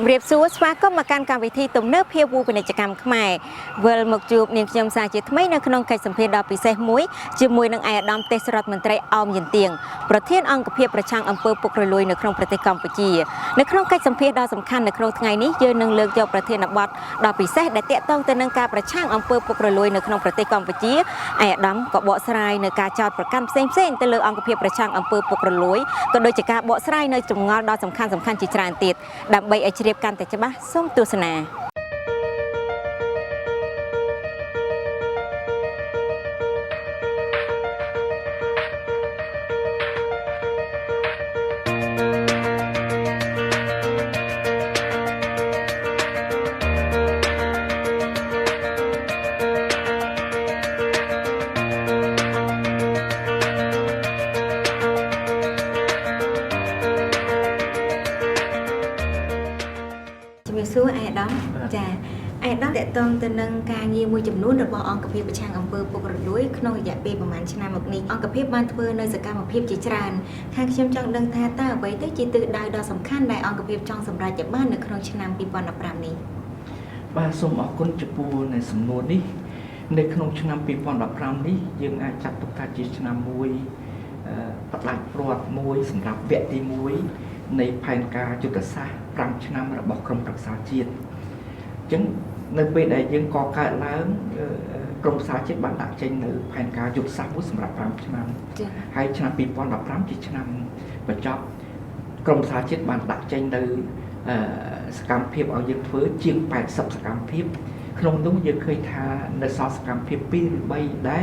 เรียบสู้สวาก็มาการการวิธีตุ่มเนื้อเพียววูเป็นกิจกรรมขมายเวลหมกจูบเนียงยมสาจิตไม่ในขนมไก่สัมเพดดอปีเซมุ้ยจูมวยนังไอดอมเตสรอดมันไตรออมยันเตียงประเทศอังกฤษประชังอำเภอปุกระลุยในขนมประเทศกัมพูชีในขนมไก่สัมเพดดอสำคัญในขนมไงนี้ยืนนังเลือกเจ้าประเทศนับวัดดอปีเซได้เตะต้องแต่นังการประชังอำเภอปุกระลุยในขนมประเทศกัมพูชีไอดอมก็เบาะสลายในการจอดประกันเส้นแต่เลือกอังกฤษประชังอำเภอปุกระลุยก็โดยจากการเบาะสลายในจุ่มงอดอสำคัญจิตรานติดดับใบไอเชียบกันแต่จะบ้าส้มตัวสนาสู้ไอ้ดอมจ้าไอ้ดอมแต่ตอนตะนังการยีมวยจำนวนระบบองกระเพียบประชังอำเภอปุกระลุยขนมอยากปีประมาณชนะหมกนี้องกระเพียบบ้านเพื่อในสกัดมาเพียบจิตรานข้างเชื่อมจังดังท่าตาไว้ได้จิตตื่นได้ดอสำคัญได้องกระเพียบจังสำหรับจากบ้านในขนมชนะปีปอนอัปรามนี้บ้านสมออกคนจะปูในสำนวนนี้ในขนมชนะปีปอนอัปรามนี้ยังอาจจับตุกตาจิตชนะมวยปัดหลักปลอดมวยสำหรับเวทีมวยในแผนการจุดศาสตร์รำชนะระบบกรมรักษาจีนจึงในปีใดยังก่อการล้างกรมสาจิตบันดักใจในแผนการจุดศาสตร์สำหรับรำชนะให้ชนะปีปอนดับรำจิตชนะประจอบกรมสาจิตบันดักใจในสกัมเพียบเอายังเฟื้อเชียงแปดสับสกัมเพียบขนมตุ้งยังเคยทาในซอสกัมเพียบปีหรือใบได้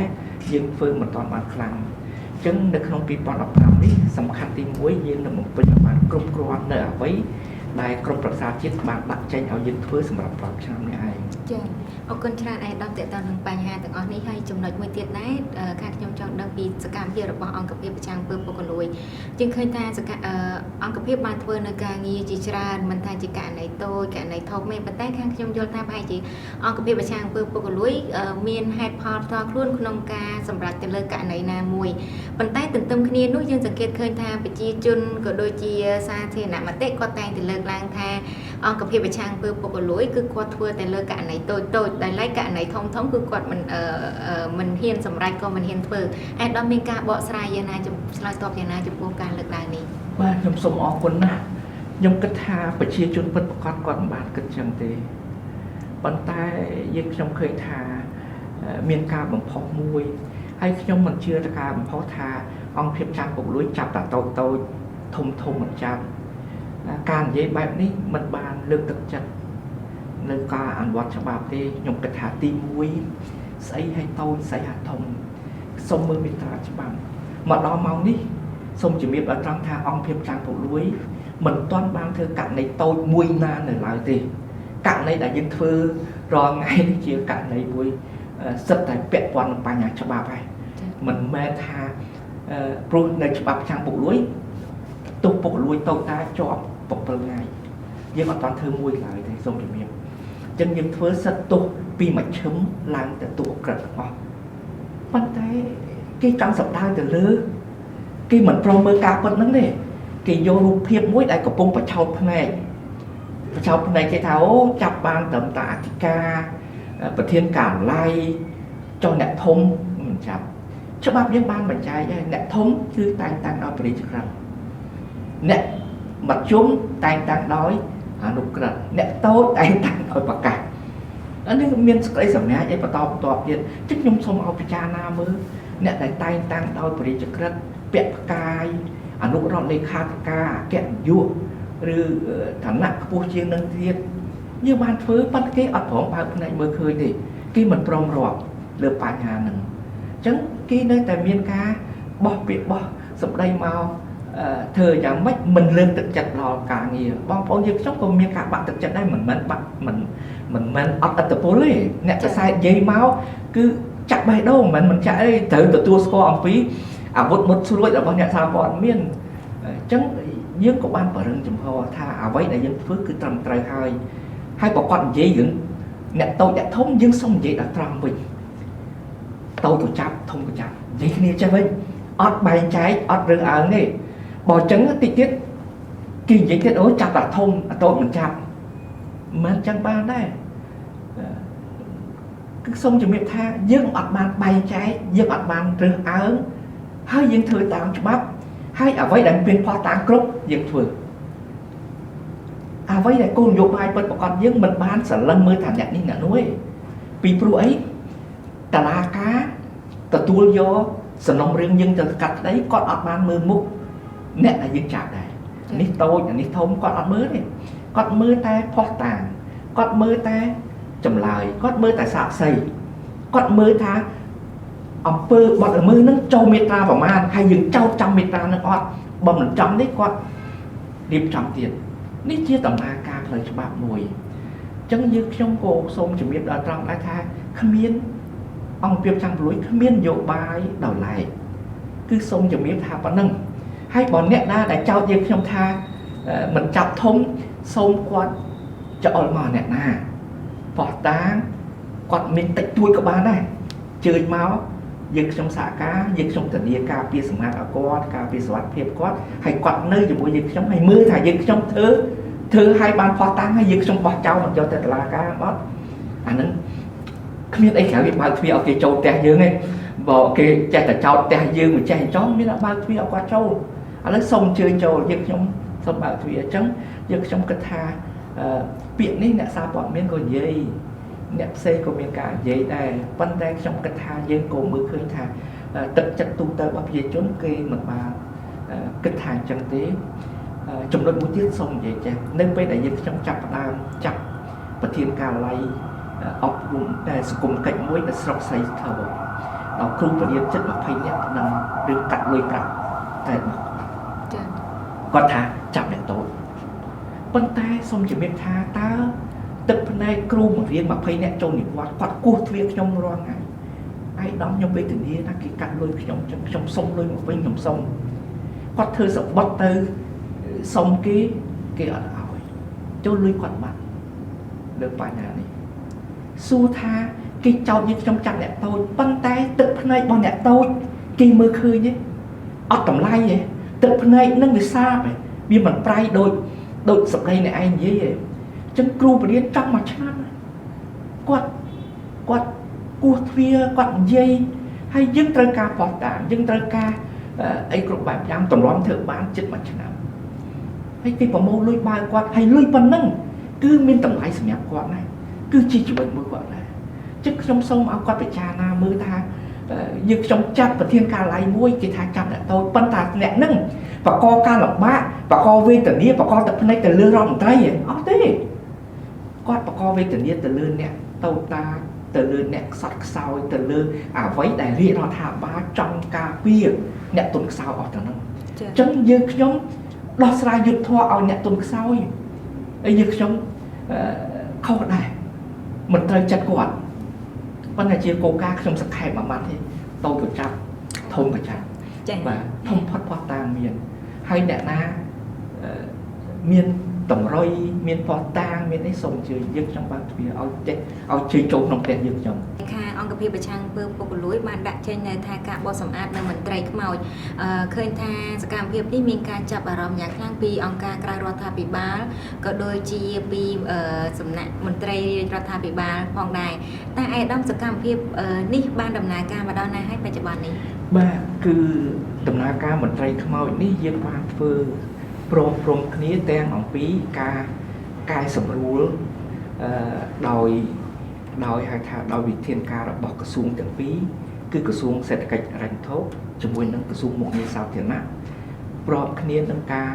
ยังเฟื้อเหมือนตอนบางครั้งจึงในขนมปีปอนดับรำนี้สำคัญตีมวยยังในหมู่เป็นการกรมกรอนเนื้อไว้ได้กรมประชาธิปไตยบังดักใจเอายืนเพื่อสำหรับปรับชามนี้ไอ้เจ้าเอาคนชราไอ้ดอมแต่ตอนหนึ่งปัญหาแต่ก่อนนี้ให้จำนวนมือเตียดได้การยมจองดังปีสกัมเพียระบองกระเพียประชังเปิดปกลุยจึงเคยทานสกัมองกระเพียบานเพื่อในการงีจิชรามันทานจิการในโตการในทอมไม่ปัตแต่ข้างยมโยนทางให้จีองกระเพียประชังเปิดปกลุยเมียนไฮพอร์ตทอครุ่นขนมกาสำหรับจะเลิกการในนามวยปัตแต่ตื่นเต้นคณีนู้ยังสังเกตเคยทานไปจีจุนก็โดยจีซาเทนะมาเตะก็แต่งจะเลิกล้างทางองกระเพียประชังเปิดปกลุยคือกวาดทัวแต่เลิกการในโตได้ไล่การในท้องคือกวาดมันเฮียนสำหรับก็มันเฮียนเปิดไอ้ดอมมีการเบาสลายยานาจะสลายตอบยานาจะปูการเลิกล้างนี้บ้านยมสมออกคนนะยมกระทาประชีจุนเปิดประกอบก่อนบาทกันจังเตปันใต้ยังยมเคยทาเมียนกาบังพอกมวยให้ยมมันเชื่อตะการบังพอกทาองเพียบจังปกลุยจับตาโตทมเหมือนจังการเย็บแบบนี้มันบานเลือกตัดจัดในการอ่านวัดฉบับที่ยมกระถาตีมวยใส่ให้โตใส่หาทมสมมือมิตรฉบับมาล้อเมานี่สมจะมีแบบตั้งทางองเพียบจังปกลุยเหมือนต้นบางเธอกัดในโตมวยนานหนึ่งหลายทีกัดในได้ยินเธอรอไงที่เชี่ยวกัดในมวยสัตว์แต่เปียกวันปัญญาฉบับไปเหมือนแม่ทาปลุกในฉบับจังปกลุยตุกปกลุยโตตาจอบปกเปิลไงยังมาตอนเธอมวยหลายทีสมจะมีจังยังเธอสัตตุปีมาชมล้างแต่ตัวกระดอ๋อปัจจัยcái trongสัปดาห์แต่เลือกcáiเหมือนโปรเมอร์กาคนนั้นเลยcáiโยรูเพียบมวยได้กับปงประชาพนัยcái tháoจับบานต่ำตาธิกาประเทศการไล่choแหนทมจับฉบับยังบ้านบรรจัยแหนทมคือต่างๆเอาไปจักรแหนmặt chúngต่างๆnóiนุกระแหนโตต่างๆเอาประกาศอันนี้มีนสกัยสำนักไอ้ประตอบเย็นจึงยมสมเอาพิจารณามือเนี่ยได้ต่างๆเอาไปจักรเปียกกายอนุรักษ์ในคาตกาแกะยุหรือฐานะผู้เชี่ยวนังเทียนnhư ban phơi bắt cái ọt phỏng bao này mới khơi thì cái mình prom rọt lừaปัญหาหนึ่งจังcái nơi tại miền ca bỏ việc bỏ sập đây màu thời gian mấy mình lên thực chất lò cả nhiều bao bao nhiêu sống còn miền ca bạn thực chất đây mình ọt tập phố đấy nèจะ sai dây máu cứ chặt bài đâu mình chạy từ tua score phí một số lỗi là bao nhiêu sao bọn miềnจังdương của ban bảo rừng chấm hoa tha vậy là dân phước cứ trầm trời hai bỏ con dễ dựng nè tôi đã thông dương xong vậy đã trầm mình tôi của chắp thông của chắp vậy kia cho mình ọt bài trái ọt rừng này bỏ trứng tiết kỳ vậy tiết ối chắp là thông tôi mình chắp មិនចឹងបានដែរគឺសូមជំរាបថាយើងអត់បានបែងចែកយើងអត់បានរើសអើងហើយយើងធ្វើតាមច្បាប់ហើយអ្វីដែលមានផុសតាមគ្រប់យើងធ្វើអ្វីដែលគោលនយោបាយពិតប្រាកដយើងមិនបានស្រឡឹងមើលថាអ្នកនេះអ្នកនោះទេពីព្រោះអីតឡាការទទួលយកសំណុំរឿងយើងទៅកាត់ក្តីគាត់អត់បានមើលមុខអ្នកដែលយើងចាប់ដែរនេះតូចនេះធំគាត់អត់មើលទេគាត់មើលតែផុសតាមគាត់មើលតែចម្លើយគាត់មើលតែសាកសីគាត់មើលថាអំពើបាត់ល្មើសនឹងចូលមេត្រាប្រមាណហើយយើងចោទចាំមេត្រានឹងអត់បើមិនចំនេះគាត់រៀបចំទៀតនេះជាដំណើរការផ្លូវច្បាប់មួយអញ្ចឹងយើងខ្ញុំក៏សូមជំរាបដល់ត្រង់ដែរថាគ្មានអង្គភាពចាំងព្រួយគ្មាននយោបាយដល់ឡែកគឺសូមជំរាបថាប៉ុណ្ណឹងហើយបើអ្នកណាដែលចោទយើងខ្ញុំថាមិនចាប់ធំសូមគាត់ច្អល់មកអ្នកណាបោះតាងគាត់មានតិចតួចក៏បានដែរជើញមកយើងខ្ញុំសហការយើងខ្ញុំធានាការពារសម្ងាត់ឲ្យគាត់ការពារសុវត្ថិភាពគាត់ហើយគាត់នៅជាមួយយើងខ្ញុំហើយមើលថាយើងខ្ញុំធ្វើឲ្យបានផោះតាំងហើយយើងខ្ញុំបោះចោលមិនយកទៅតុលាការអត់អាហ្នឹងគ្មានអីក្រៅពីបើកទ្វារឲ្យគេចូលផ្ទះយើងទេបើគេចេះតែចោតផ្ទះយើងមិនចេះចោលមានតែបើកទ្វារឲ្យគាត់ចូលឥឡូវសូមអញ្ជើញចូលយើងខ្ញុំសូមបើកទ្វារអញ្ចឹងយើងខ្ញុំគិតថាពាក្យនេះអ្នកសារព័ត៌មានក៏និយាយអ្នកផ្សេងក៏មានការនិយាយដែរប៉ុន្តែខ្ញុំគិតថាយើងក៏មើលឃើញថាទឹកចិត្តទូទៅរបស់ប្រជាជនគេមិនបានគិតថាអញ្ចឹងទេចំណុចមួយទៀតសូមនិយាយចេះនៅពេលដែលយើងខ្ញុំចាប់ផ្ដើមចាប់ប្រធានការិយាល័យអប់រំតែសង្គមកិច្ចមួយនៅស្រុកសីស្ថើដល់គ្រូបរិញ្ញាជិត20នាក់នឹងរឿងកាត់លុយប្រាក់តែគាត់ថាចាប់អ្នកតូចប៉ុន្តែសូមជំរាបថាតើទឹកភ្នែកគ្រូបង្រៀន20នាក់ចូលនិវត្តន៍គាត់គោះទ្វារខ្ញុំរាល់ថ្ងៃឯកឧត្តមខ្ញុំវេទនាថាគេកាត់លុយខ្ញុំសុំលុយមកវិញខ្ញុំសុំគាត់ធ្វើសបត់ទៅសុំគេអត់ឲ្យចូលលុយគាត់បាត់លើបញ្ហានេះសួរថាគេចោទយើងខ្ញុំចាប់អ្នកតូចប៉ុន្តែទឹកភ្នែករបស់អ្នកតូចគេមើលឃើញទេអត់តម្លៃទេទឹកភ្នែកនឹងវាសាបវាមិនប្រៃដូចសម្ដីអ្នកឯងនិយាយទេចឹងគ្រូបរិញ្ញាចង់មួយឆ្នាំគាត់គោះទ្វារគាត់និយាយហើយយើងត្រូវការបោះតាមយើងត្រូវការអីគ្រប់បែបយ៉ាងតម្រាំធ្វើបានជិតមួយឆ្នាំហើយគេប្រមូលលុយបើគាត់ហើយលុយប៉ុណ្ណឹងគឺមានតម្លៃសម្រាប់គាត់ដែរគឺជាជីវិតមួយគាត់ដែរចឹងខ្ញុំសូមឲ្យគាត់ពិចារណាមើលថាយើងខ្ញុំចាប់ប្រធានការិយាល័យមួយគេថាចាប់អ្នកតូចប៉ុន្តែអ្នកហ្នឹងបកកការលំបាកបកកវេទនាបកកទឹកភ្នែកទៅលើរដ្ឋមន្ត្រីអត់ទេគាត់បកកវេទនាទៅលើអ្នកតូចតាទៅលើអ្នកខ្សត់ខ្សោយទៅលើអ្វីដែលរាជរដ្ឋាភិបាលចង់ការពារអ្នកទុនខ្សោយអស់ទៅហ្នឹងអញ្ចឹងយើងខ្ញុំដោះស្រាយយុទ្ធធម៌ឲ្យអ្នកទុនខ្សោយហើយយើងខ្ញុំខុសដែរមិនត្រូវចិត្តគាត់ប៉ុន្តែជាគោលការណ៍ខ្ញុំសង្ខេបមួយម៉ាត់ទេតូចក៏ចាប់ធំក៏ចាប់បាទធំផុតផុសតាមមានហើយអ្នកណាមានតម្រុយមានផោះតាងមានអីសូមអញ្ជើញយើងខ្ញុំបើកទ្វារឲ្យជិះចូលក្នុងផ្ទះយើងខ្ញុំខាងអង្គភាពប្រឆាំងពើពុករលួយបានដាក់ចេញនៅថាការបោះសម្អាតនៅមន្ត្រីខ្មោចឃើញថាសកម្មភាពនេះមានការចាប់អារម្មណ៍យ៉ាងខ្លាំងពីអង្គការក្រៅរដ្ឋាភិបាលក៏ដូចជាពីសំណាក់មន្ត្រីរដ្ឋាភិបាលផងដែរតែឯកឧត្តមសកម្មភាពនេះបានដំណើរការមកដល់ណាហើយបច្ចុប្បន្ននេះបាទគឺដំណើរការមន្ត្រីខ្មោចនេះយើងបានធ្វើព្រមគ្នាទាំងអំពីការកែសម្រួលដោយហៅថាដោយវិធានការរបស់ក្រសួងទាំងពីរគឺក្រសួងសេដ្ឋកិច្ចហិរញ្ញវត្ថុជាមួយនឹងក្រសួងមុខងារសាធារណៈព្រមគ្នានឹងការ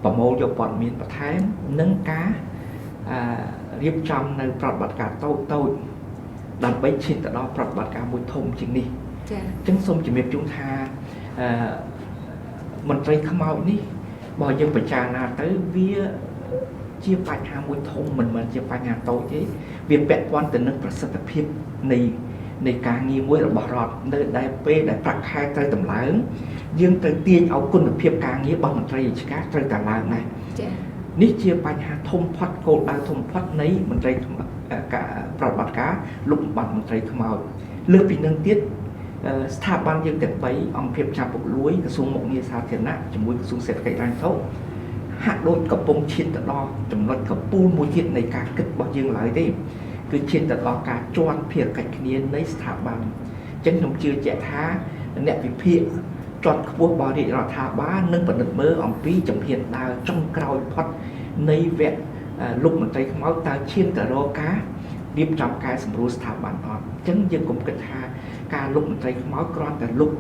ប្រមូលយកព័ត៌មានបន្ថែមនិងការរៀបចំនៅប្រតិបត្តិការតូចដើម្បីឈានទៅដល់ប្រតិបត្តិការមួយធំជាងនេះចា៎អញ្ចឹងសូមជំរាបជូនថាមន្ត្រីខ្មោចនេះបើយើងពិចារណាទៅវាជាបញ្ហាមួយធំមិនមែនជាបញ្ហាតូចទេវាពាក់ព័ន្ធទៅនឹងប្រសិទ្ធភាពនៃការងារមួយរបស់រដ្ឋនៅដែលពេលដែលប្រាក់ខែត្រូវតម្លើងយើងត្រូវទាញឲ្យគុណភាពការងាររបស់មន្ត្រីរាជការត្រូវតែឡើងដែរចា៎នេះជាបញ្ហាធំផុតគោលដៅធំផុតនៃមន្ត្រីការប្រតិបត្តិការលុបបំបាត់មន្ត្រីខ្មោចលើសពីនឹងទៀតស្ថាប័នយើងទាំង3អង្គភាពចាប់ពុករលួយក្រសួងមុខងារសាធារណៈជាមួយក្រសួងសេដ្ឋកិច្ចហិរញ្ញវត្ថុហ ហាក់ដូចកំពុងឈានទៅដល់ចំណុចកំពូលមួយទៀតនៃការគិតរបស់យើងឡើយទេគឺឈានទៅដល់ការជាន់ភារកិច្ចគ្នានៃស្ថាប័នអញ្ចឹងខ្ញុំជឿជាក់ថាអ្នកវិភាគជាន់ខ្ពស់របស់រាជរដ្ឋាភិបាលនឹងពិនិត្យមើលអំពីជំហានដើរចុងក្រោយផុតនៃវគ្គលោកមន្ត្រីខ្មោចតើឈានទៅរកការរៀបចំកែសម្រួលស្ថាប័នអត់អញ្ចឹងយើងកុំគិតថាការលោកមន្ត្រីខ្មោចគ្រាន់តែលោក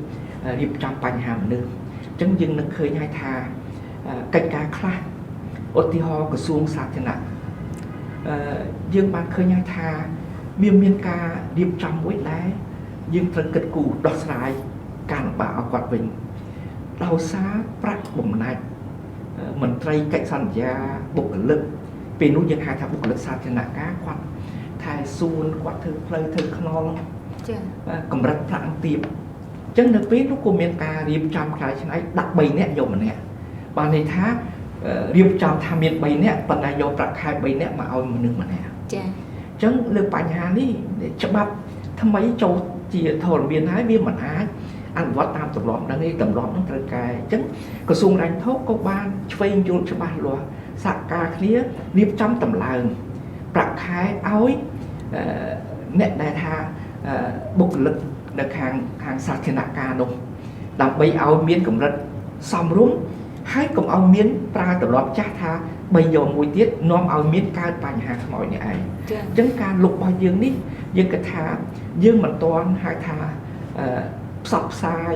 រៀបចំបញ្ហាមនុស្សអញ្ចឹងយើងនឹងឃើញហើយថាកិច្ចការខ្លះឧទាហរណ៍ក្រសួងសាធារណៈយើងបានឃើញហើយថាមានការរៀបចំមួយដែរយើងត្រូវគិតគូរដោះស្រាយការលំបាកឲ្យគាត់វិញដោយសារប្រាក់បំណាច់មន្ត្រីកិច្ចសន្យាបុគ្គលិកពេលនោះយើងហៅថាបុគ្គលិកសាធារណការគាត់ថែសួនគាត់ធ្វើផ្លូវធ្វើខ្នល់ចាកម្រិតប្រាក់ទាបអញ្ចឹងនៅពេលនោះក៏មានការរៀបចំខ្លាយឆ្នៃដាក់3នាក់យកម្នាក់បានន័យថារៀបចំថាមាន3នាក់ប៉ុន្តែយកប្រាក់ខែ3នាក់មកឲ្យមនុស្សម្នាក់ចាអញ្ចឹងលើបញ្ហានេះច្បាប់ថ្មីចូលជាធរមានហើយវាមិនអាចអនុវត្តតាមទម្លាប់ហ្នឹងឯងទម្លាប់ហ្នឹងត្រូវកែអញ្ចឹងក្រសួងហិរញ្ញវត្ថុក៏បានឆ្វេងយល់ច្បាស់លាស់សហការគ្នារៀបចំតម្លើងប្រាក់ខែឲ្យអ្នកដែលថាបុគ្គលិកនៅខាងសាធារណការនោះដើម្បីឲ្យមានកម្រិតសមរម្យហើយកុំឲ្យមានប្រើទម្លាប់ចាស់ថាបីយកមួយទៀតនាំឲ្យមានកើតបញ្ហាខ្មោចនេះឯងអញ្ចឹងការលុបរបស់យើងនេះយើងគិតថាយើងមិនទាន់ហៅថាផ្សព្វផ្សាយ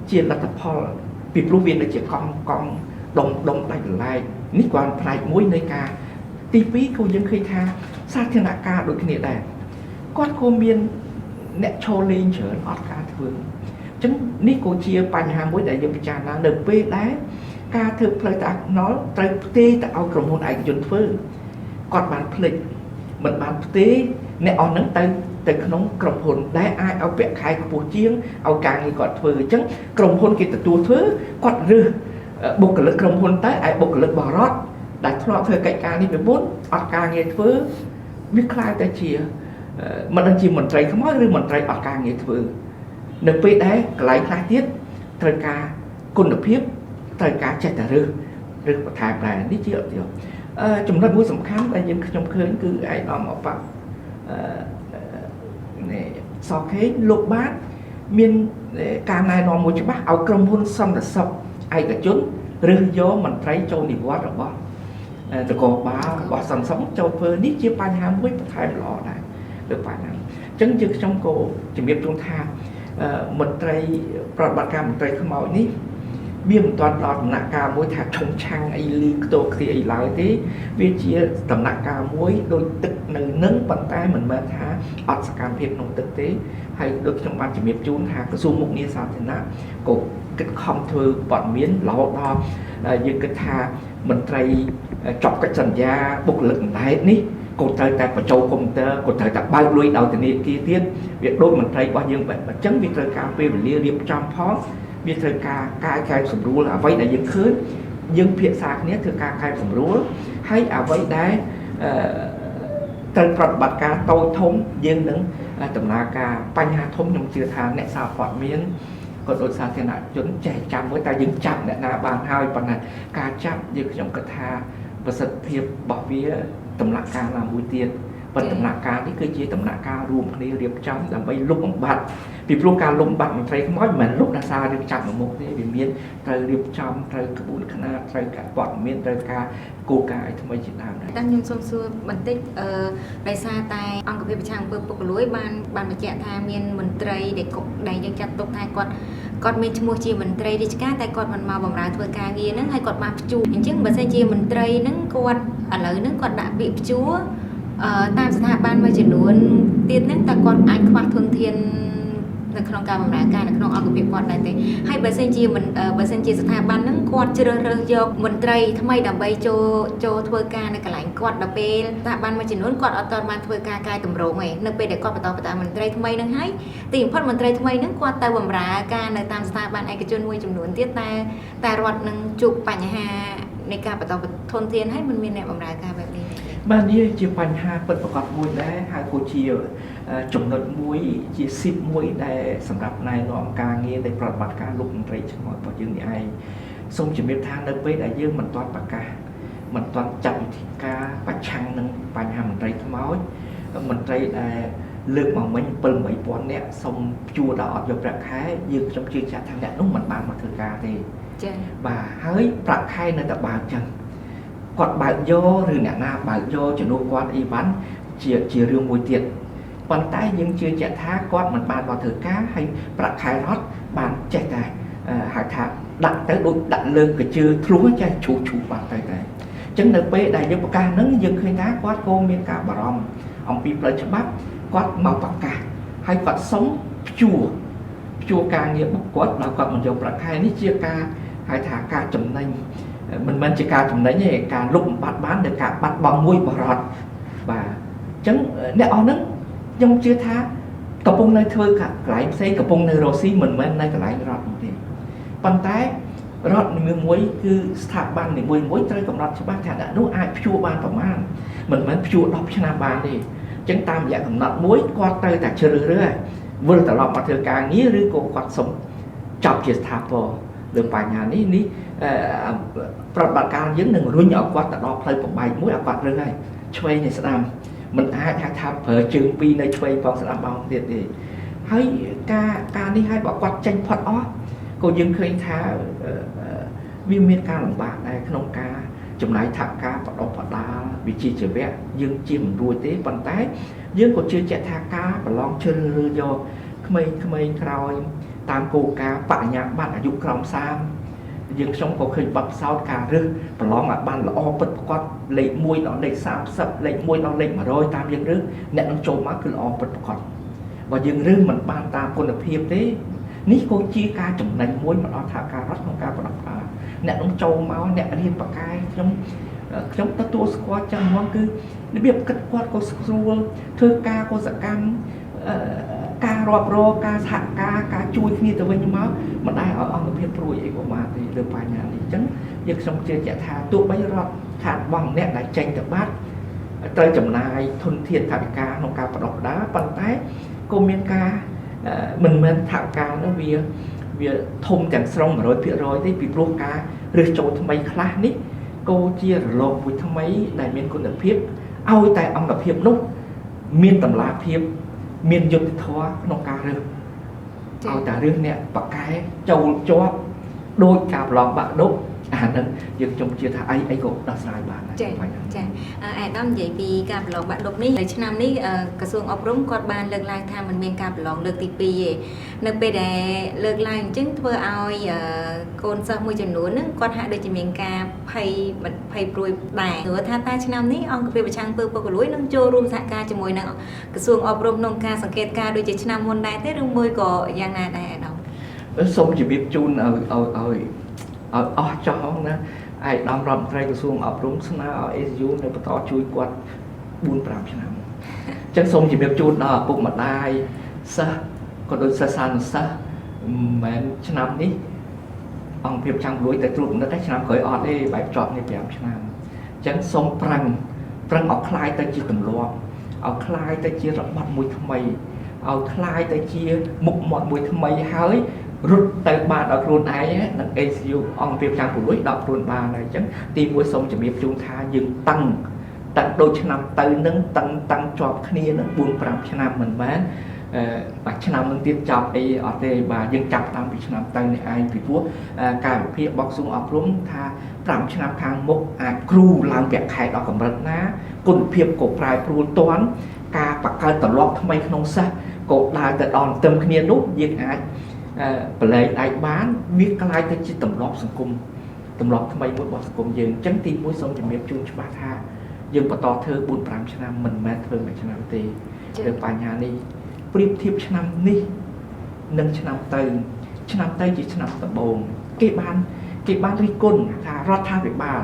ជាលទ្ធផលពីព្រោះវានៅជាកង់ដុំដាច់ឡែកនេះគ្រាន់ផ្នែកមួយនៃការទី2ក៏យើងឃើញថាសាធារណការដូចគ្នាដែរគាត់ក៏មានអ្នកឈរលេងច្រើនអត់ការធ្វើអញ្ចឹងនេះក៏ជាបញ្ហាមួយដែលយើងពិចារណានៅពេលដែរការធ្វើផ្លូវតាក់ណុលត្រូវផ្ទេរទៅឲ្យក្រុមហ៊ុនឯកជនធ្វើគាត់បានភ្លេចមិនបានផ្ទេរអ្នកអស់ហ្នឹងទៅក្នុងក្រុមហ៊ុនដែលអាចឲ្យពាក់ខែខ្ពស់ជាងឲ្យការងារគាត់ធ្វើអញ្ចឹងក្រុមហ៊ុនគេទទួលធ្វើគាត់រើសបុគ្គលិកក្រុមហ៊ុនទៅឯបុគ្គលិកបរិវត្តដែលធ្លាប់ធ្វើកិច្ចការនេះពីមុនអត់ការងារធ្វើវាខ្លាចតែជាមិនដឹងជាមន្ត្រីខ្មោចឬមន្ត្រីអត់ការងារធ្វើនៅពេលដែលកន្លែងខ្លះទៀតត្រូវការគុណភាពត្រូវការចេះតែរើសបន្ថែមដែរនេះជាចំណុចមួយសំខាន់ដែលខ្ញុំឃើញគឺឯកឧត្តមអបសខេងលោកបានមានការណែនាំមួយច្បាស់ឲ្យក្រុមហ៊ុនសន្តិសុខឯកជនរើសយកមន្ត្រីចូលនិវត្តន៍របស់នគរបាលរបស់សន្តិសុខចូលធ្វើនេះជាបញ្ហាមួយបន្ថែមល្អដែរលើបញ្ហាអញ្ចឹងខ្ញុំក៏ជំរាបជូនថាមន្ត្រីប្រតិបត្តិការមន្ត្រីខ្មោចនេះវាមិនទាន់ដល់ដំណាក់កាលមួយថាឈុំឆាំងអីលីខ្ទោខ្ទាអីឡើយទេវាជាដំណាក់កាលមួយដូចទឹកនៅនឹងប៉ុន្តែមិនមែនថាអត់សកម្មភាពក្នុងទឹកទេហើយដូចខ្ញុំបានជំរាបជូនថាក្រសួងមុខងារសាធារណៈក៏គិតខំធ្វើព័ត៌មានរហូតដល់យើងគិតថាមន្ត្រីចប់កិច្ចសន្យាបុគ្គលិកបណ្ដែតនេះក៏ត្រូវតែបញ្ចូលកុំព្យូទ័រក៏ត្រូវតែបើកលុយដល់ធនាគារទៀតវាដូចមន្ត្រីរបស់យើងបែបអញ្ចឹងវាត្រូវការពេលវេលារៀបចំផងវាត្រូវការការកែសម្រួលអ្វីដែលយើងឃើញយើងភាសាគ្នាធ្វើការកែសម្រួលហើយអ្វីដែលត្រូវប្រតិបត្តិការតូចធំយើងនឹងដំណើរការបញ្ហាធំខ្ញុំជឿថាអ្នកសារព័ត៌មានក៏ដូចសាធារណជនចេះចាំមួយតែយើងចាប់អ្នកណាបានហើយប៉ុន្តែការចាប់យើងខ្ញុំគិតថាប្រសិទ្ធភាពរបស់វាដំណាក់កាលណាមួយទៀតប៉ុន្តែដំណាក់កាលនេះគឺជាដំណាក់កាលរួមគ្នារៀបចំដើម្បីលុបបំបាត់ពីព្រោះការលុបបំបាត់មន្ត្រីខ្មោចមិនមែនលុបដោយសាររៀបចំមកមុខទេវាមានត្រូវរៀបចំត្រូវក្បួនខ្នាតត្រូវការព័ត៌មានត្រូវការគោលការណ៍ឲ្យថ្មីជាដើមដែរតាំងខ្ញុំសូមសួរបន្តិចដោយសារតែអង្គភាពប្រឆាំងអំពើពុករលួយបានបញ្ជាក់ថាមានមន្ត្រីដែលយើងចាត់ទុកថាគាត់មានឈ្មោះជាមន្ត្រីរាជការតែគាត់មិនមកបម្រើធ្វើការងារហ្នឹងហើយគាត់បានព្យួរអញ្ចឹងបើសិនជាមន្ត្រីហ្នឹងគាត់ឥឡូវហ្នឹងគាត់ដាក់ពាក្យព្យួរតាមស្ថាប័នមួយចំនួនទៀតហ្នឹងតើគាត់អាចខ្វះធនធាននៅក្នុងការបម្រើការនៅក្នុងអង្គភាពគាត់ដែរទេហើយបើសិនជាស្ថាប័នហ្នឹងគាត់ជ្រើសរើសយកមន្ត្រីថ្មីដើម្បីចូលធ្វើការនៅកន្លែងគាត់ដល់ពេលស្ថាប័នមួយចំនួនគាត់អត់ទាន់បានធ្វើការកែតម្រង់ទេនៅពេលដែលគាត់បន្តមន្ត្រីថ្មីហ្នឹងហើយទីបំផុតមន្ត្រីថ្មីហ្នឹងគាត់ទៅបម្រើការនៅតាមស្ថាប័នឯកជនមួយចំនួនទៀតតែរដ្ឋនឹងជួបបញ្ហានៃការបន្តធនធានហើយមិនមានអ្នកបម្រើការបែបនេះបាទនេះជាបញ្ហាពិតប្រាកដមួយដែរហើយក៏ជាចំណុចមួយជាស៊ីបមួយដែលសម្រាប់ណែនាំការងារនៃប្រតិបត្តិការលោកមន្ត្រីឆ្លងរបស់យើងនេះឯងសូមជំរាបថានៅពេលដែលយើងមិនទាន់ប្រកាស mình toàn chậm thì ca bạch chăng nâng bài hà mình thấy máu mình thấy là lương mà mình bơm mấy bọn nè xong chua đỏ dọc rạc khai dương trong chưa chả thằng đẹp lúc mình bàn mà thử ca thì bà hỡi rạc khai nơi tập bảo chân quạt bảo vô rồi nè na bảo vô cho nó quạt y bắn chia riêng mùi tiệt còn tay nhưng chưa chả thá quạt mình bàn vào thử cá hay rạc khai rót bàn chạy tài hải thả đặt tới đôi đặt lương cái chưa thúa cho chủ bàn tay này chân được bê đại dân ca nâng dân khơi ná quát cô miên ca bà ròm ông bị plei cho bác quát màu bạc ca hay quát sống chùa ca nghĩa bốc quát là quát mình dùng bạc hai ní chia ca hay thả ca chùm nênh mình chỉ ca chùm nênh như ca lúc bắt bán được cả bắt bằng môi bà rọt và chân nè ó nâng nhưng chưa tha cặp bông nơi thơ cả lại xây cặp bông nơi rô xí mình nơi cả lại rọt một tí bàn tay rót miếng muối cứ thả ban để muối tới cộng rót cho bác thả đã nấu ai chua ban tổng an mình mới chua đọc cho nam ban đi chân tam dạng cộng rót muối qua tay ta chơi rồi vừa ta lọt mặt thừa càng nghĩa rưỡi cô quạt sống chọc chỉ thả vào được vài nhà níประบัติการយើងនឹងរុញឲ្យគាត់ទៅដល់ផ្លូវបំបែកមួយឲ្យគាត់រឹងហើយឆ្វេងនេះស្ដាំមិនអាចថាប្រើជើងពីរនៅឆ្វេងផងស្ដាំបងទៀតទេហើយការនេះឲ្យបើគាត់ចេញផុតអស់ក៏យើងឃើញថាវាមានការលំបាកដែរក្នុងការចំណាយថវិកាបដិបដាលវិជ្ជាជីវៈយើងជាមិនរួចទេប៉ុន្តែយើងក៏ជឿជាក់ថាការប្រឡងជ្រើសរើសយកក្មេងៗក្រោយតាមគោលការណ៍បរិញ្ញាបត្រអាយុក្រោម30យើងខ្ញុំក៏ឃើញបទពិសោធន៍ការរើសប្រឡងឲ្យបានល្អពិតប្រាកដលេខ1ដល់លេខ30លេខ1ដល់លេខ100តាមយើងរើសអ្នកនឹងចូលមកគឺល្អពិតប្រាកដបើយើងរើសមិនបានតាមគុណភាពទេនេះក៏ជាការចំណេញមួយមកដល់ថាការរត់ក្នុងការប្រដៅអ្នកនឹងចូលមកអ្នករៀនបកាយខ្ញុំទទួលស្គាល់ចឹងហ្មងគឺរបៀបគិតគាត់ក៏ស្រួលធ្វើការក៏សកម្មការរាប់រកការសហការជួយគ្នាទៅវិញមកមិនដែលឲ្យអង្គភាពព្រួយអីក៏បានទេលើបញ្ហានេះអញ្ចឹងយើងខ្ញុំជឿជាក់ថាទោះបីរត់ខាតបងអ្នកដែលចេញទៅបាត់ត្រូវចំណាយធនធានថវិកាក្នុងការប្រដៅប៉ុន្តែក៏មានការមិនមែនថវិកានោះវាធំទាំងស្រុង 100% ទេពីព្រោះការរើសចូលថ្មីខ្លះនេះក៏ជារលកមួយថ្មីដែលមានគុណភាពឲ្យតែអង្គភាពនោះមានតម្លាភាពមានយុត្តិធម៌ក្នុងការរើសឲ្យតែរើសអ្នកបកកែចូលជាប់ដោយការប្រឡងបាក់ដប់អាហ្នឹងយើងខ្ញុំជឿថាអីក៏ដោះស្រាយបានដែរចាអាដាមនិយាយពីការប្រឡងបាក់ដប់នេះនៅឆ្នាំនេះក្រសួងអប់រំគាត់បានលើកឡើងថាมันមានការប្រឡងលើកទី2ទេនៅពេលដែលលើកឡើងអញ្ចឹងធ្វើឲ្យកូនសិស្សមួយចំនួនហ្នឹងគាត់ហាក់ដូចជាមានការភ័យព្រួយដែរព្រោះថាតែឆ្នាំនេះអង្គភាពប្រឆាំងពើពុករលួយនឹងចូលរួមសហការជាមួយនឹងក្រសួងអប់រំក្នុងការសង្កេតការណ៍ដូចជាឆ្នាំមុនដែរទេឬមួយក៏យ៉ាងណាដែរអាដាមសូមជម្រាបជូនឲ្យអស់ចោលណាឯកឧត្តមរដ្ឋមន្ត្រីក្រសួងអប់រំស្នើឲ្យ ACU នៅបន្តជួយគាត់ 4-5 ឆ្នាំអញ្ចឹងសូមជម្រាបជូនដល់ឪពុកម្ដាយសិស្សក៏ដូចសិស្សានុសិស្សមិនមែនឆ្នាំនេះអង្គភាពចាំងលួយតែត្រួតពិនិត្យតែឆ្នាំក្រោយអត់ទេបែបជាប់នេះ5ឆ្នាំអញ្ចឹងសូមប្រឹងឲ្យคลายទៅជាទម្លាប់ឲ្យคลายទៅជារបត់មួយថ្មីឲ្យคลายទៅជាមុខមាត់មួយថ្មីហើយរត់ទៅបានឲ្យខ្លួនឯងនឹង ACU អង្គភាពចាំងលួយដល់ខ្លួនបានហើយអញ្ចឹងទី1សូមជម្រាបជូនថាយើងតាំងដូចឆ្នាំទៅនឹងតាំងជាប់គ្នានឹង 4-5 ឆ្នាំមិនមែនបាទឆ្នាំនឹងទៀតចប់អីអត់ទេបាទយើងចាប់តាមពីឆ្នាំទៅនេះឯងពីព្រោះការវិភាគរបស់ក្រសួងអប់រំថា5ឆ្នាំខាងមុខអាចគ្រូឡើងប្រាក់ខែដល់កម្រិតណាគុណភាពក៏ប្រែប្រួលទាន់ការបង្កើតទម្លាប់ថ្មីក្នុងសិស្សក៏ដើរទៅដល់ទន្ទឹមគ្នានោះយើងអាចប្រឡែងឯកបានវាក្លាយទៅជាទម្លាប់សង្គមទម្លាប់ថ្មីមួយរបស់សង្គមយើងអញ្ចឹងទី1សូមជំរាបជូនច្បាស់ថាយើងបន្តធ្វើ 4-5 ឆ្នាំមិនមែនធ្វើមួយឆ្នាំទេលើបញ្ហានេះប្រៀបធៀបឆ្នាំនេះនិងឆ្នាំទៅជាឆ្នាំដំបូងគេបានរិះគន់ថារដ្ឋាភិបាល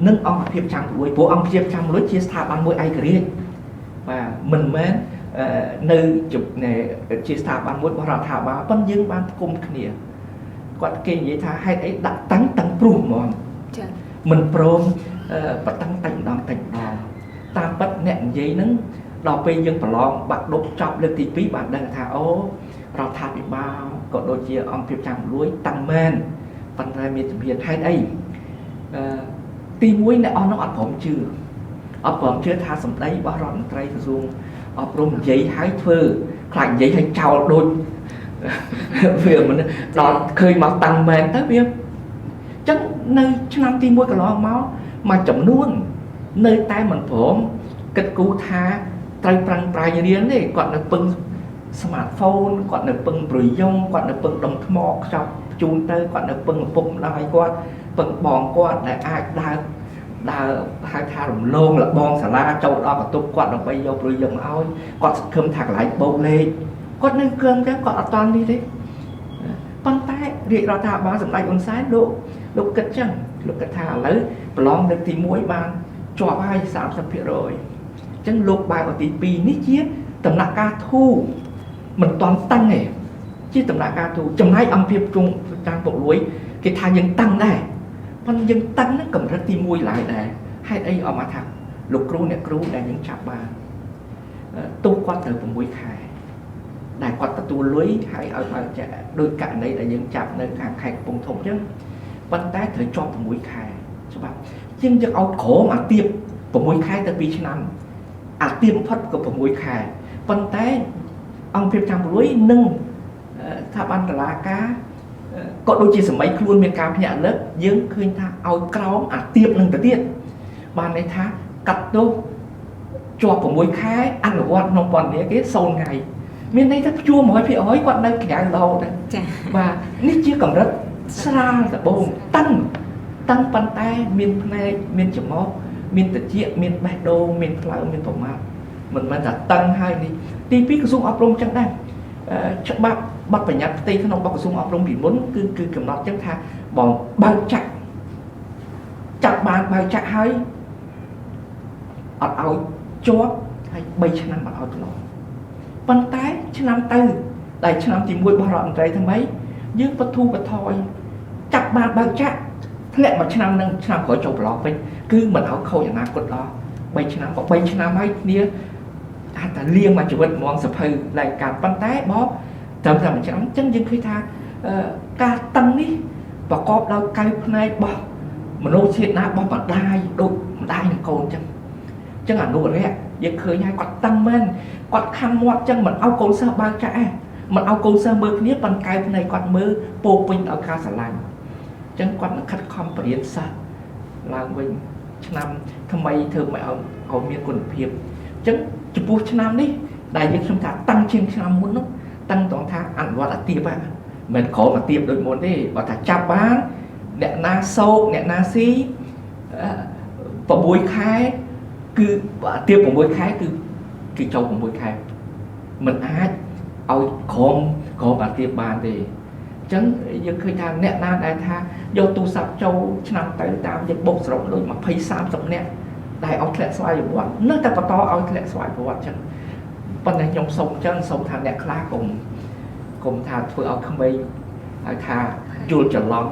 និងអង្គភាពចាំងលួយព្រោះអង្គភាពចាំងលួយជាស្ថាប័នមួយឯករាជ្យបាទមិនមែននៅជាស្ថាប័នមួយរបស់រដ្ឋាភិបាលប៉ុន្តែយើងបានផ្គុំគ្នាគាត់គេនិយាយថាហេតុអីដាក់តាំងព្រោះហ្មងចា៎មិនព្រមបតាំងតែម្ដងតាមពិតអ្នកនិយាយហ្នឹងដល់ពេលយើងប្រឡងបាក់ដប់ចប់លើកទី2បានដឹងថាអូរដ្ឋាភិបាលក៏ដូចជាអង្គភាពចាំងលួយតាំងមែនប៉ុន្តែមានជំហានហេតុអី tí muối này nó ọt bỏng chưa tha sầm đấy bao rọn tray từ xuống ọt rôm giấy hái phơ khải giấy hay trào đôi việc mình đọt khơi máu tăng men tới biết chắc nơi năm tí muối cả lo máu mà chậm nuông nơi tay mình phổm kết cú tha tray prang prai riêng đấy còn là pưng smartphone còn là pưng bưởi dông còn là pưng đồng thọ chọc chun tới còn là pưng bụng lại qua pưng bòn qua để ai đào hai tha rồng lông là bon xà la châu đó và tục quạt đồng bay vô bưởi dông ơi còn khâm thạc lại bầu lê còn nơi cơm cái còn toàn đi đấy con tay việc đó thà bao giờ lại con sái độ kết chân lúc kết thà lấy lòng được thì muối bàn cho ai 30% rồi chân lục bài của tí pi nít chiếc tầm nạc ca thu mình toàn tăng này chứ tầm nạc ca thu trong hai âm phiệp trung trang bộ lối cái thà dân tăng này con dân tăng nó cầm rất tí muối lại này hay đây ở mà thằng lục cru nè cru là những chạp bà tu quan từ của muối khai đại quan tu lưới hay ở ngoài đôi cạnh đây là những chạp nơi hàng khai bông thông chứ văn tái thời cho của muối khai nhưng chắc áo khổ mà tiêm của muối khai từ vì năm tiêm phát của muối khai văn tái ông phim trang lưới nâng tháp ăn là cá có đôi khi sớm mấy luôn miền cam nhà lớp dương khơi tha áo cáo tiêm nâng tới tiền ban này tha cắt đâu cho của muối khai ăn ở quán nông còn nhé cái sâu ngày miền đây rất chua mỗi phía ói quán đây cái đầu đấy và nít chưa cầm rất xa là bông tăng bàn tay miền này miền chấm máu miền tự diện miền bạch đô miền phơi miền tổ mát mình là tăng hai đi tí phí dùng áp rung chẳng đây chắc bắt phải nhặt tay không bắt dùng áp rung bị muốn cứ cầm nó chẳng tha bỏ bao chặt bàn bao chặt hai ở áo chó hay bay chân năm áo nó bàn tay chân năm tư đại chân năm thì môi bao rọn trái thằng mấy dương vật thu vật thôi chặt bàn bao chặt thế lại mà chân năm khỏi chậu lọ bên cứ mình áo khâuอย่างนั้นกดรอbay chân năm hay niaแต่เลี้ยงมาจุดมองสะเพยรายการปั้นแต้บ๊อบจำจำจังยังเคยทาการตั้งนี่ประกอบเราไกลในบ๊อบมันโน้ตเชียร์นะบ๊อบมันได้ดูได้ในโกนจังอ่ะนู่นเลยยังเคยให้กดตั้งมันกดคันวัดจังมันเอาโกนเสื้อบางแก่มันเอาโกนเสื้อมือนี้ปันไกลในกดมือโปปิงเอาคาสลังจังกดคัดคอมเปลี่ยนซะลางวิ่งนำทำไมเธอไม่เอาเมียคนเพียบจังจุดปูชนามนี่ได้ยังสมถะตั้งเชียงชนามมุนนู้ตั้งตรงท่าอันวัดอตีบอ่ะเหมือนขอมาเตรียมโดยมนได้ว่าถ้าจับบ้านเนี่ยนาโซเนี่ยนาซีปะบุยคายคือเตรียมปะบุยคายคือโจปะบุยคายมันอาจเอาขอมาเตรียมบ้านดีจังยังเคยทำเนี่ยนาได้ท่าโยตูสับโจชนามไต่ตามยังบกสระเลยมาพาย30เนี่ยได้เอาแคลสไลด์อยู่วัดเนื่องจากปตเอาแคลสไลด์อยู่วัดจังปัญญายงส่งจังส่งทางเนี่ยคลากลมทางเพื่อเอาขึ้นไปทางจูนจะล้อม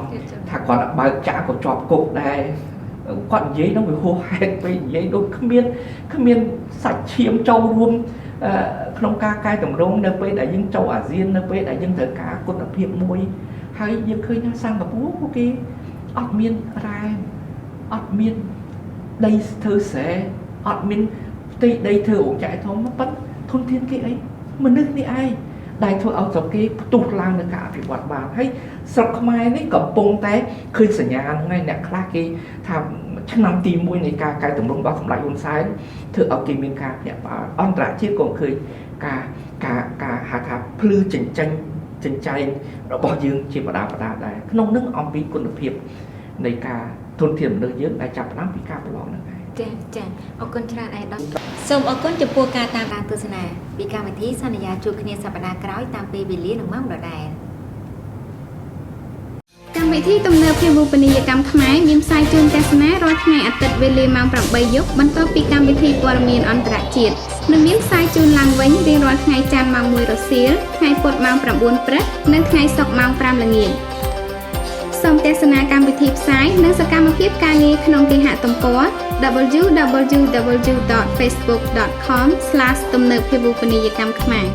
ทางก่อนใบจ่าของจอบกุกได้ก่อนgiấy nó bị hô hétไปgiấy đôi khăm miên sạch chiếm châu luôn không ca cai tổng rong nơi đây là những châu Á Diên nơi đây là những thời cả con là hiệp môi hay những khơi nha sang gặp bố ok ọt miên rai ọt miên đây thơ sẽ ọt miên đây thơ ổn chạy thôi nó bắt thôn thiên cái ấy mà nước đi ai đại thôiเอาจากcái tụt lang được cả việc hoạt bàn hay sọc mai đấy cầm bông té khơi sả nhà ngay nè khai cái tham chắc năm tìm môi này cái tổng đồng đó tổng lại ôn sai thưa ở kỳ miền ca nhẹ và on trả chiếc còn khơi cả hạ tháp plư chỉnh chay nó bỏ dương chỉ vào đá đây nông nước om bị quân hiệp này cả thôn thiểm nơi dưới đại chập lắm bị ca bỏ lỏng nàyចាអរគុណច្រើនឯកឧត្តមសូមអរគុណចំពោះការតាមដានទស្សនាពីកម្មវិធីសន្យាជួបគ្នាសប្តាហ៍ក្រោយតាមពេលវេលានិងម៉ោងដដែលកម្មវិធីទំនើបភាវូបនីយកម្មខ្មែរមានផ្សាយជូនទស្សនារាល់ថ្ងៃអាទិត្យវេលាម៉ោង 8 យប់បន្ទាប់ពីកម្មវិធីព័ត៌មានអន្តរជាតិនិងមានផ្សាយជូនឡើងវិញរៀងរាល់ថ្ងៃច័ន្ទម៉ោង 1 រសៀលថ្ងៃពុធម៉ោង 9 ព្រឹកនិងថ្ងៃសុក្រម៉ោង 5 ល្ងាចសូមទស្សនាកម្មវិធីផ្សាយនិងសកម្មភាពការងារក្នុងគេហទំព័រ www.facebook.com/ទំនើបភាវូបនីយកម្មខ្មែរ